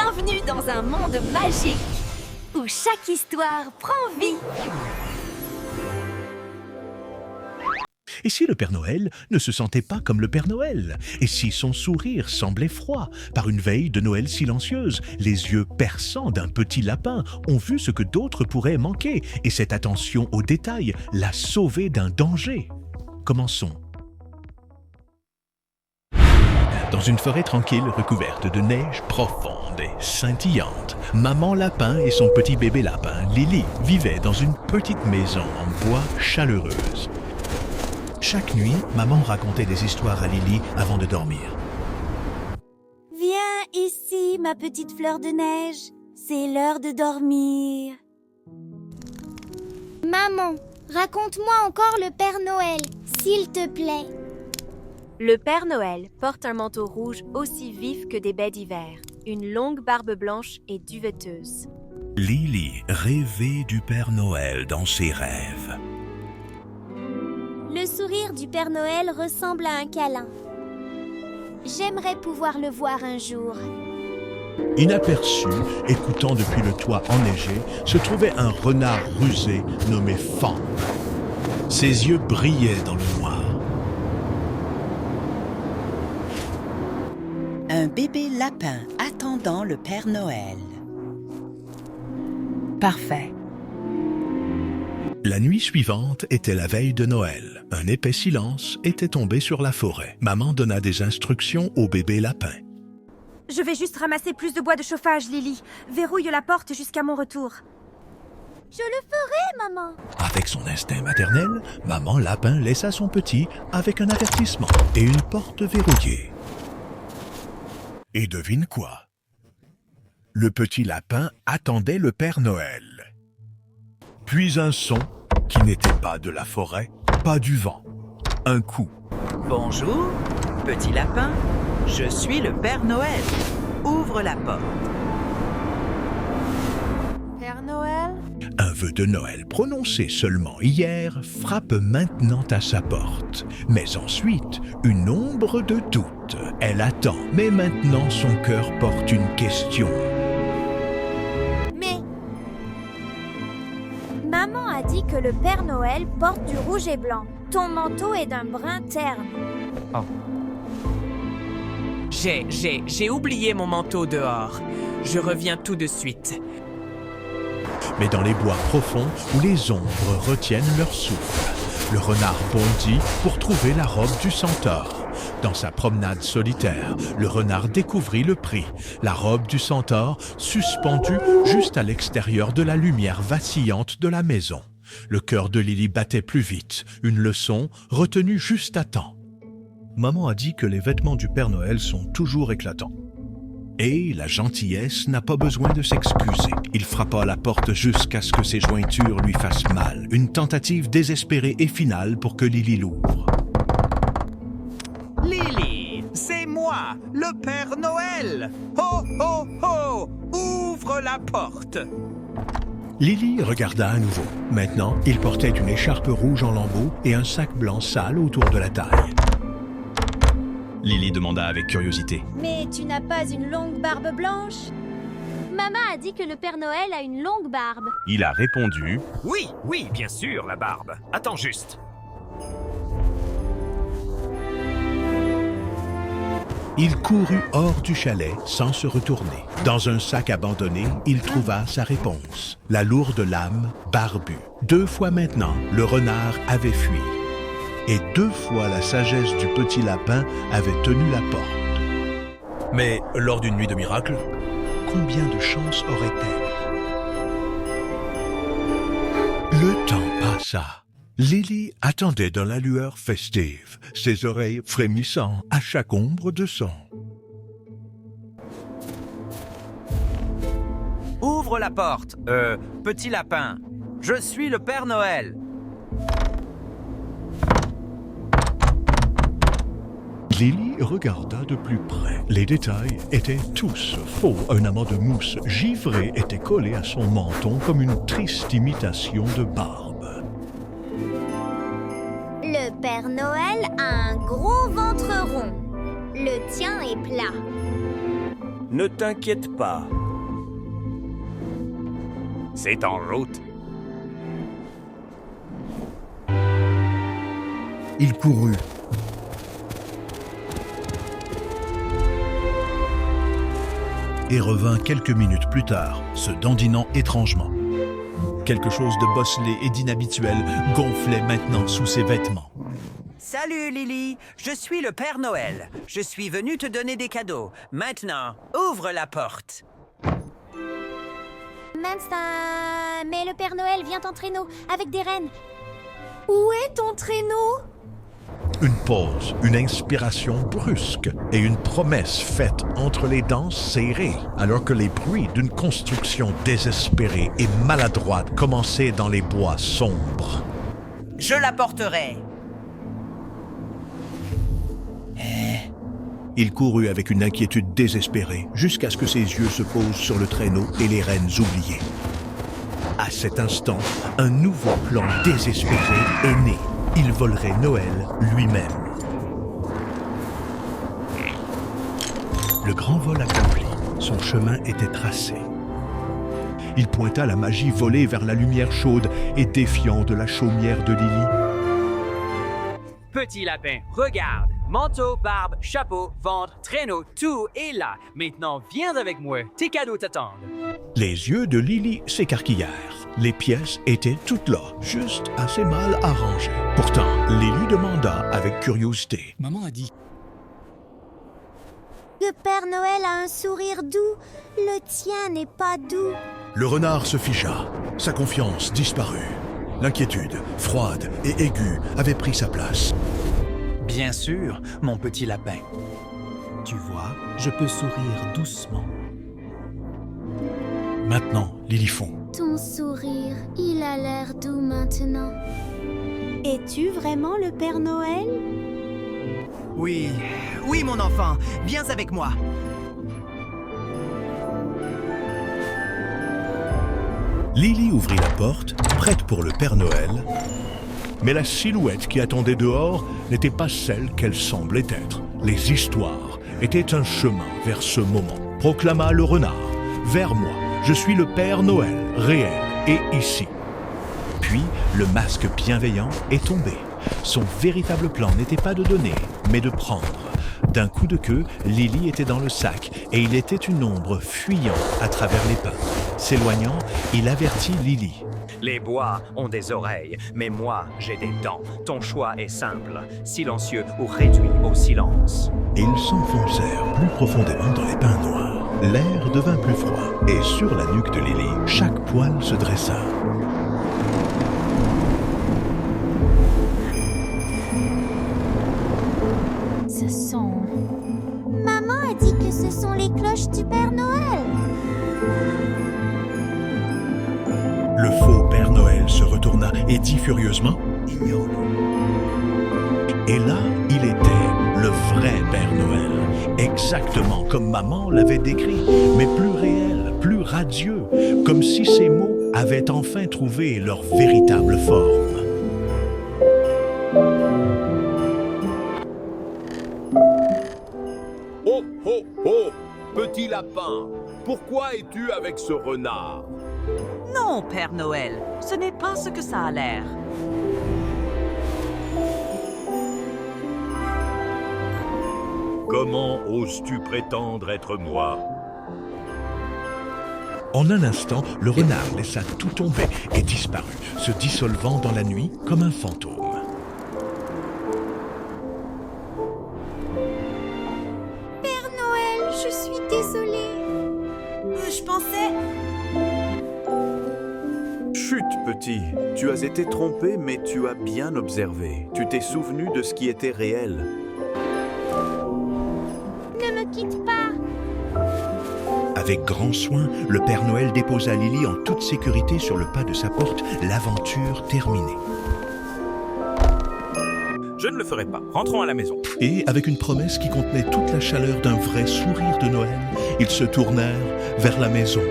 Bienvenue dans un monde magique où chaque histoire prend vie. Et si le Père Noël ne se sentait pas comme le Père Noël? Et si son sourire semblait froid? Par une veille de Noël silencieuse, les yeux perçants d'un petit lapin ont vu ce que d'autres pourraient manquer, et cette attention aux détails l'a sauvé d'un danger. Commençons. Dans une forêt tranquille recouverte de neige profonde et scintillante, Maman Lapin et son petit bébé lapin, Lily, vivaient dans une petite maison en bois chaleureuse. Chaque nuit, Maman racontait des histoires à Lily avant de dormir. Viens ici, ma petite fleur de neige. C'est l'heure de dormir. Maman, raconte-moi encore le Père Noël, s'il te plaît. Le Père Noël porte un manteau rouge aussi vif que des baies d'hiver, une longue barbe blanche et duveteuse. Lily rêvait du Père Noël dans ses rêves. Le sourire du Père Noël ressemble à un câlin. J'aimerais pouvoir le voir un jour. Inaperçu, écoutant depuis le toit enneigé, se trouvait un renard rusé nommé Fan. Ses yeux brillaient dans le noir. Un bébé lapin attendant le Père Noël. Parfait. La nuit suivante était la veille de Noël. Un épais silence était tombé sur la forêt. Maman donna des instructions au bébé lapin. Je vais juste ramasser plus de bois de chauffage, Lily. Verrouille la porte jusqu'à mon retour. Je le ferai, maman. Avec son instinct maternel, Maman Lapin laissa son petit avec un avertissement et une porte verrouillée. Et devine quoi? Le petit lapin attendait le Père Noël. Puis un son qui n'était pas de la forêt, pas du vent. Un coup. Bonjour, petit lapin. Je suis le Père Noël. Ouvre la porte. Père Noël? Un vœu de Noël prononcé seulement hier frappe maintenant à sa porte. Mais ensuite, une ombre de doute. Elle attend, mais maintenant son cœur porte une question. Mais... Maman a dit que le Père Noël porte du rouge et blanc. Ton manteau est d'un brun terne. Oh. J'ai oublié mon manteau dehors. Je reviens tout de suite. Mais dans les bois profonds où les ombres retiennent leur souffle, le renard bondit pour trouver la robe du centaure. Dans sa promenade solitaire, le renard découvrit le prix, la robe du centaure suspendue juste à l'extérieur de la lumière vacillante de la maison. Le cœur de Lily battait plus vite, une leçon retenue juste à temps. Maman a dit que les vêtements du Père Noël sont toujours éclatants. Et la gentillesse n'a pas besoin de s'excuser. Il frappa à la porte jusqu'à ce que ses jointures lui fassent mal. Une tentative désespérée et finale pour que Lily l'ouvre. Lily, c'est moi, le Père Noël. Ho, ho, ho, ouvre la porte. Lily regarda à nouveau. Maintenant, il portait une écharpe rouge en lambeaux et un sac blanc sale autour de la taille. Lily demanda avec curiosité. Mais tu n'as pas une longue barbe blanche? Maman a dit que le Père Noël a une longue barbe. Il a répondu. Oui, bien sûr, la barbe. Attends juste. Il courut hors du chalet sans se retourner. Dans un sac abandonné, il trouva sa réponse. La lourde lame barbue. 2 fois maintenant, le renard avait fui. Et 2 fois la sagesse du petit lapin avait tenu la porte. Mais lors d'une nuit de miracle, combien de chances aurait-elle? Le temps passa. Lily attendait dans la lueur festive, ses oreilles frémissant à chaque ombre de son. Ouvre la porte, petit lapin. Je suis le Père Noël. Lily regarda de plus près. Les détails étaient tous faux. Un amas de mousse givrée était collé à son menton comme une triste imitation de barbe. Le Père Noël a un gros ventre rond. Le tien est plat. Ne t'inquiète pas. C'est en route. Il courut. Et revint quelques minutes plus tard, se dandinant étrangement. Quelque chose de bosselé et d'inhabituel gonflait maintenant sous ses vêtements. Salut Lily, je suis le Père Noël. Je suis venu te donner des cadeaux. Maintenant, ouvre la porte. Mince, mais le Père Noël vient en traîneau, avec des rennes. Où est ton traîneau? Une pause, une inspiration brusque et une promesse faite entre les dents serrées, alors que les bruits d'une construction désespérée et maladroite commençaient dans les bois sombres. Je la porterai. Il courut avec une inquiétude désespérée, jusqu'à ce que ses yeux se posent sur le traîneau et les rennes oubliées. À cet instant, un nouveau plan désespéré est né. Il volerait Noël lui-même. Le grand vol accompli, son chemin était tracé. Il pointa la magie volée vers la lumière chaude et défiant de la chaumière de Lily. Petit lapin, regarde. Manteau, barbe, chapeau, ventre, traîneau, tout est là. Maintenant, viens avec moi. Tes cadeaux t'attendent. Les yeux de Lily s'écarquillèrent. Les pièces étaient toutes là, juste assez mal arrangées. Pourtant, Lily demanda avec curiosité. Maman a dit... Le Père Noël a un sourire doux. Le tien n'est pas doux. Le renard se figea. Sa confiance disparut. L'inquiétude, froide et aiguë, avait pris sa place. Bien sûr, mon petit lapin. Tu vois, je peux sourire doucement. Maintenant, Lily fond. Ton sourire, il a l'air doux maintenant. Es-tu vraiment le Père Noël? Oui, oui mon enfant, viens avec moi. Lily ouvrit la porte, prête pour le Père Noël, Mais la silhouette qui attendait dehors n'était pas celle qu'elle semblait être. Les histoires étaient un chemin vers ce moment, proclama le renard. Vers moi, je suis le Père Noël, réel et ici. Puis, le masque bienveillant est tombé. Son véritable plan n'était pas de donner, mais de prendre. D'un coup de queue, Lily était dans le sac et il était une ombre fuyant à travers les pins. S'éloignant, il avertit Lily. Les bois ont des oreilles, mais moi, j'ai des dents. Ton choix est simple, silencieux ou réduit au silence. Et ils s'enfoncèrent plus profondément dans les pins noirs. L'air devint plus froid et sur la nuque de Lily, chaque poil se dressa. Ce sont... Maman a dit que ce sont les cloches du Père Noël. Le faux Père Noël se retourna et dit furieusement « Ignore-nous ». Et là, il était, le vrai Père Noël, exactement comme maman l'avait décrit, mais plus réel, plus radieux, comme si ces mots avaient enfin trouvé leur véritable forme. Oh, oh, oh! Petit lapin, pourquoi es-tu avec ce renard? Non, Père Noël, ce n'est pas ce que ça a l'air. Comment oses-tu prétendre être moi? En un instant, le renard laissa tout tomber et disparut, se dissolvant dans la nuit comme un fantôme. Père Noël, je suis désolée. Je pensais... Chut, petit. Tu as été trompé, mais tu as bien observé. Tu t'es souvenu de ce qui était réel. Ne me quitte pas. Avec grand soin, le Père Noël déposa Lily en toute sécurité sur le pas de sa porte, l'aventure terminée. Je ne le ferai pas. Rentrons à la maison. Et, avec une promesse qui contenait toute la chaleur d'un vrai sourire de Noël, ils se tournèrent vers la maison.